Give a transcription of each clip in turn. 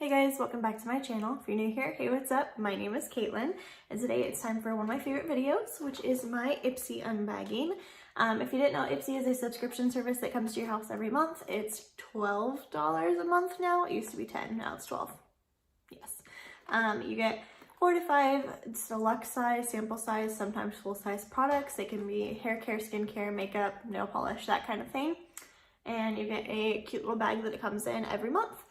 Hey guys, welcome back to my channel. If you're new here, hey, what's up? My name is Caitlin, and today it's time for one of my favorite videos, which is my Ipsy unbagging. If you didn't know, Ipsy is a subscription service that comes to your house every month. It's $12 a month now. It used to be $10, now it's $12. Yes. You get 4 to 5 deluxe size, sample size, sometimes full size products. They can be hair care, skincare, makeup, nail polish, that kind of thing. And you get a cute little bag that it comes in every month.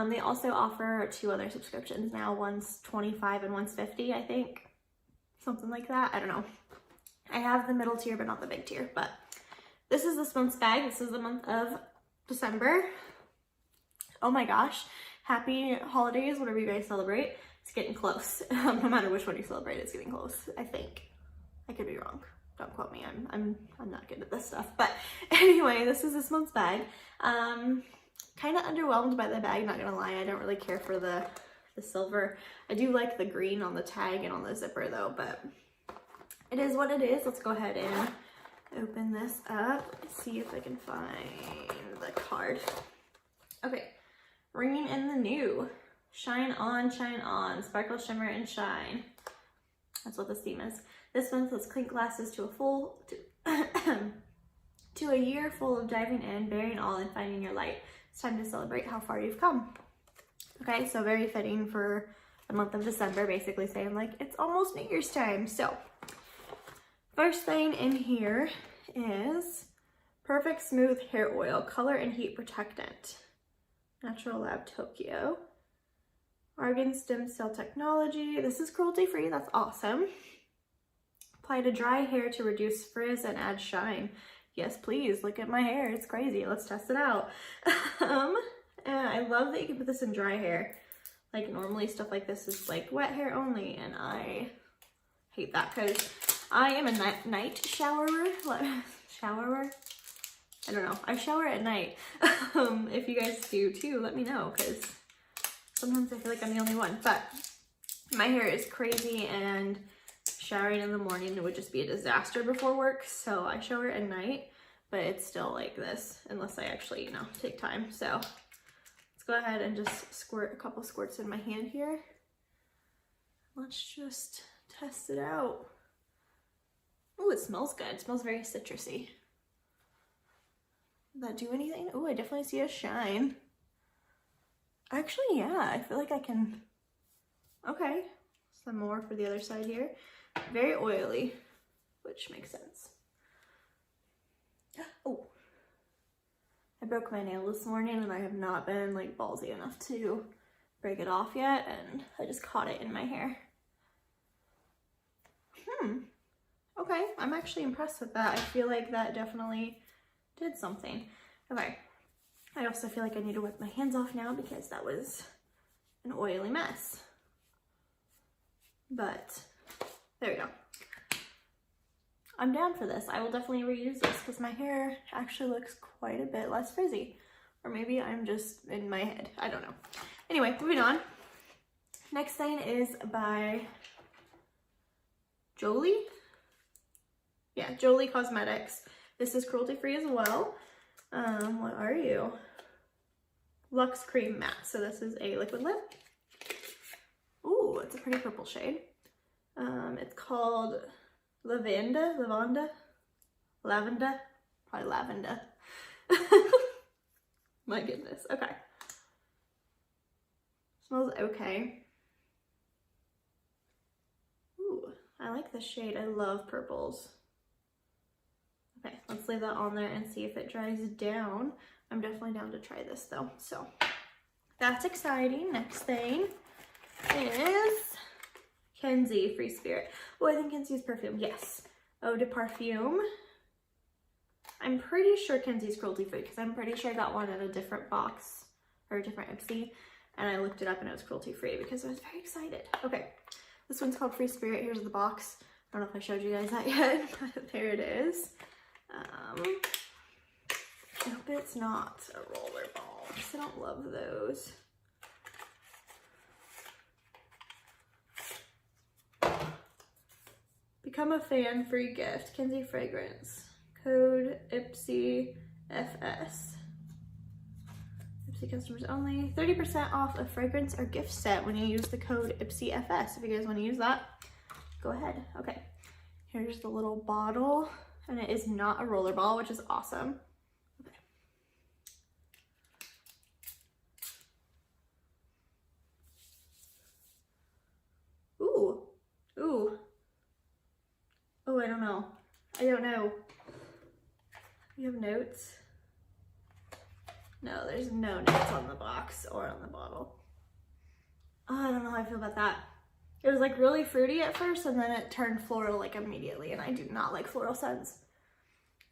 They also offer 2 other subscriptions now. One's $25 and one's $50, I think. Something like that. I don't know. I have the middle tier, but not the big tier. But this is this month's bag. This is the month of December. Oh my gosh. Happy holidays, whatever you guys celebrate. It's getting close. No matter which one you celebrate, it's getting close, I think. I could be wrong. Don't quote me. I'm not good at this stuff. But anyway, this is this month's bag. Kind of underwhelmed by the bag, not gonna lie. I don't really care for the silver. I do like the green on the tag and on the zipper though, but it is what it is. Let's go ahead and open this up. See if I can find the card. Okay, ringing in the new. Shine on, sparkle, shimmer, and shine. That's what this theme is. This month, let's clink glasses to a year full of diving in, bearing all, and finding your light. It's time to celebrate how far you've come. Okay, so very fitting for the month of December, basically saying like it's almost New Year's time. So first thing in here is Perfect Smooth Hair Oil, Color and Heat Protectant. Natural Lab Tokyo. Argan Stem Cell Technology. This is cruelty free, that's awesome. Apply to dry hair to reduce frizz and add shine. Yes, please, look at my hair, it's crazy. Let's test it out. And I love that you can put this in dry hair. Like normally stuff like this is like wet hair only, and I hate that because I am a night showerer. Showerer? I don't know. I shower at night. If you guys do too, let me know, because sometimes I feel like I'm the only one. But my hair is crazy, and showering in the morning would just be a disaster before work, so I shower at night, but it's still like this unless I actually, you know, take time. So let's go ahead and just squirt a couple squirts in my hand here. Let's just test it out. Oh, it smells good. It smells very citrusy. Did that do anything? Oh, I definitely see a shine. Actually, yeah, I feel like I can. Okay, some more for the other side here. Very oily, which makes sense. Oh, I broke my nail this morning, and I have not been like ballsy enough to break it off yet, and I just caught it in my hair. Okay, I'm actually impressed with that. I feel like that definitely did something. Okay, I also feel like I need to wipe my hands off now because that was an oily mess. But there we go. I'm down for this. I will definitely reuse this because my hair actually looks quite a bit less frizzy. Or maybe I'm just in my head. I don't know. Anyway, moving on. Next thing is by Jolie. Yeah, Jolie Cosmetics. This is cruelty free as well. What are you? Luxe Cream Matte. So this is a liquid lip. Ooh, it's a pretty purple shade. It's called Lavanda, probably lavender. My goodness, okay. Smells okay. Ooh, I like this shade. I love purples. Okay, let's leave that on there and see if it dries down. I'm definitely down to try this though, so that's exciting. Next thing is Kenzie Free Spirit. Oh, I think Kenzie's perfume. Yes. Eau de Parfum. I'm pretty sure Kenzie's cruelty free because I'm pretty sure I got one in a different box or a different Ipsy, and I looked it up and it was cruelty free because I was very excited. Okay, this one's called Free Spirit. Here's the box. I don't know if I showed you guys that yet, but there it is. I hope it's not a roller ball because I don't love those. Become a fan, free gift. Kenzie Fragrance. Code Ipsy FS. Ipsy customers only. 30% off a fragrance or gift set when you use the code IPSYFS. If you guys want to use that, go ahead. Okay, here's the little bottle, and it is not a roller ball, which is awesome. Okay. Ooh, ooh. Oh, I don't know. I don't know. You have notes? No, there's no notes on the box or on the bottle. Oh, I don't know how I feel about that. It was like really fruity at first, and then it turned floral like immediately, and I do not like floral scents.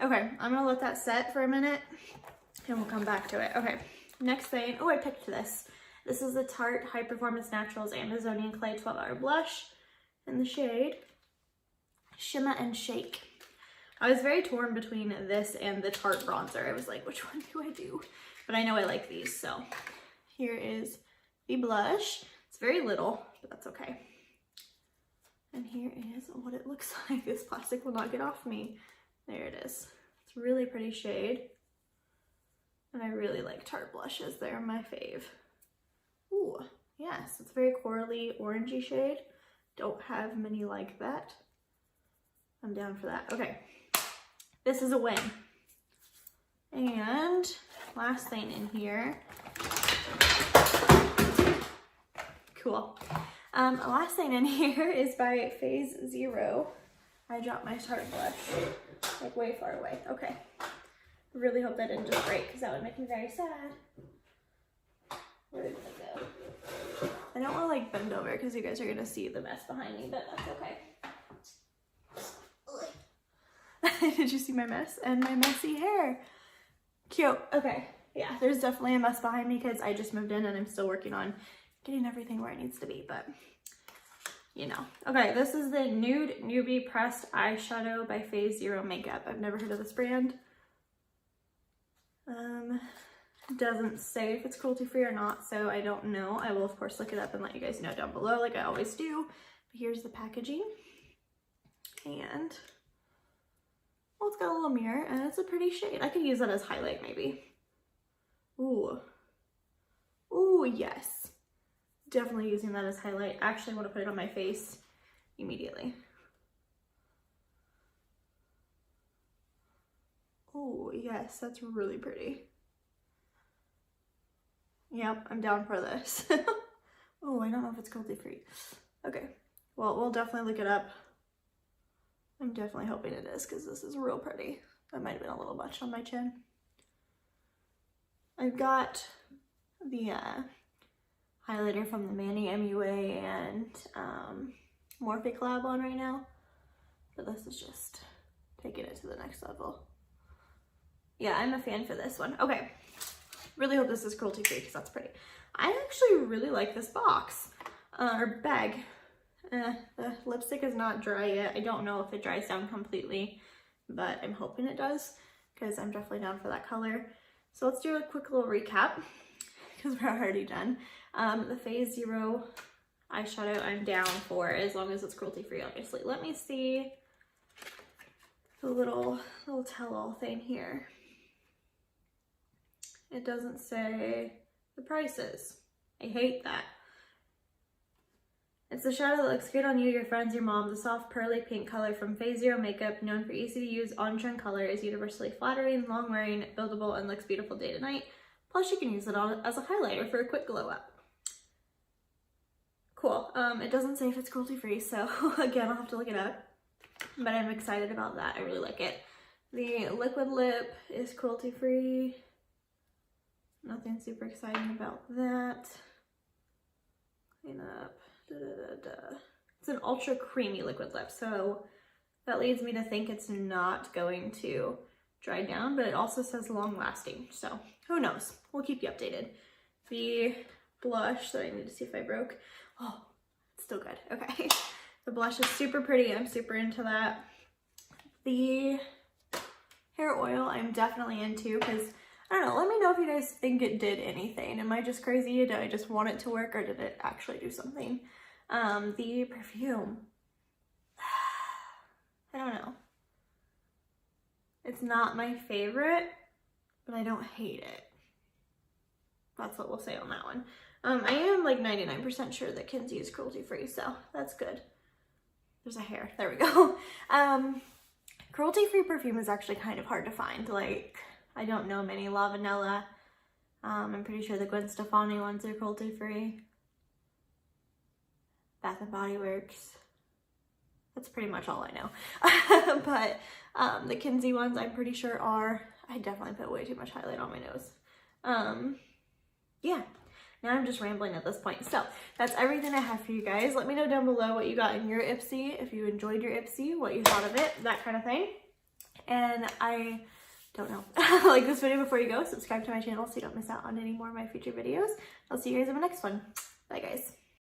Okay, I'm gonna let that set for a minute, and we'll come back to it. Okay, next thing. Oh, I picked this. This is the Tarte High Performance Naturals Amazonian Clay 12-Hour Blush in the shade Shimmer and Shake. I was very torn between this and the Tarte bronzer. I was like, which one do I do? But I know I like these, so here is the blush. It's very little, but that's okay. And here is what it looks like. This plastic will not get off me. There it is. It's a really pretty shade. And I really like Tarte blushes. They're my fave. Ooh, yes, it's a very corally orangey shade. Don't have many like that. I'm down for that. Okay, this is a win. And last thing in here. Cool. Last thing in here is by Phase Zero. I dropped my Tarte blush like way far away. Okay. Really hope that didn't just break because that would make me very sad. Where did it go? I don't want to like bend over because you guys are going to see the mess behind me, but that's okay. Did you see my mess and my messy hair? Cute. Okay. Yeah, there's definitely a mess behind me because I just moved in and I'm still working on getting everything where it needs to be, but you know. Okay, this is the Nude Newbie Pressed Eyeshadow by Phase Zero Makeup. I've never heard of this brand. Doesn't say if it's cruelty free or not, so I don't know. I will of course look it up and let you guys know down below like I always do. But here's the packaging. And well, it's got a little mirror and it's a pretty shade. I could use that as highlight maybe. Ooh. Ooh, yes. Definitely using that as highlight. I actually want to put it on my face immediately. Oh, yes, that's really pretty. Yep, I'm down for this. Oh, I don't know if it's cruelty free. Okay, well, we'll definitely look it up. I'm definitely hoping it is because this is real pretty. That might have been a little much on my chin. I've got the highlighter from the Manny MUA and Morphe collab on right now. But this is just taking it to the next level. Yeah, I'm a fan for this one. Okay, really hope this is cruelty free because that's pretty. I actually really like this box, or bag. The lipstick is not dry yet. I don't know if it dries down completely, but I'm hoping it does because I'm definitely down for that color. So let's do a quick little recap because we're already done. The Phase Zero eyeshadow I'm down for as long as it's cruelty free, obviously. Let me see the little tell-all thing here. It doesn't say the prices. I hate that. It's the shadow that looks good on you, your friends, your mom. The soft pearly pink color from Phase Zero Makeup, known for easy to use on-trend color, is universally flattering, long-wearing, buildable, and looks beautiful day to night. Plus you can use it as a highlighter for a quick glow up. Cool. It doesn't say if it's cruelty free, so again, I'll have to look it up. But I'm excited about that. I really like it. The liquid lip is cruelty free. Nothing super exciting about that. Clean up. It's an ultra creamy liquid lip, so that leads me to think it's not going to dry down, but it also says long lasting, so who knows? We'll keep you updated. The blush that I need to see if I broke. Oh, it's still good. Okay. The blush is super pretty. I'm super into that. The hair oil I'm definitely into because I don't know, let me know if you guys think it did anything. Am I just crazy? Did I just want it to work or did it actually do something? The perfume. I don't know. It's not my favorite, but I don't hate it. That's what we'll say on that one. I am like 99% sure that Kinsey is cruelty free, so that's good. There's a hair. There we go. Cruelty free perfume is actually kind of hard to find. Like, I don't know many. La Vanilla. I'm pretty sure the Gwen Stefani ones are cruelty free. Bath and Body Works. That's pretty much all I know. But the Kinsey ones I'm pretty sure are. I definitely put way too much highlight on my nose. Yeah. Now I'm just rambling at this point. So that's everything I have for you guys. Let me know down below what you got in your Ipsy, if you enjoyed your Ipsy, what you thought of it, that kind of thing. And I don't know. Like this video before you go, subscribe to my channel so you don't miss out on any more of my future videos. I'll see you guys in my next one. Bye guys.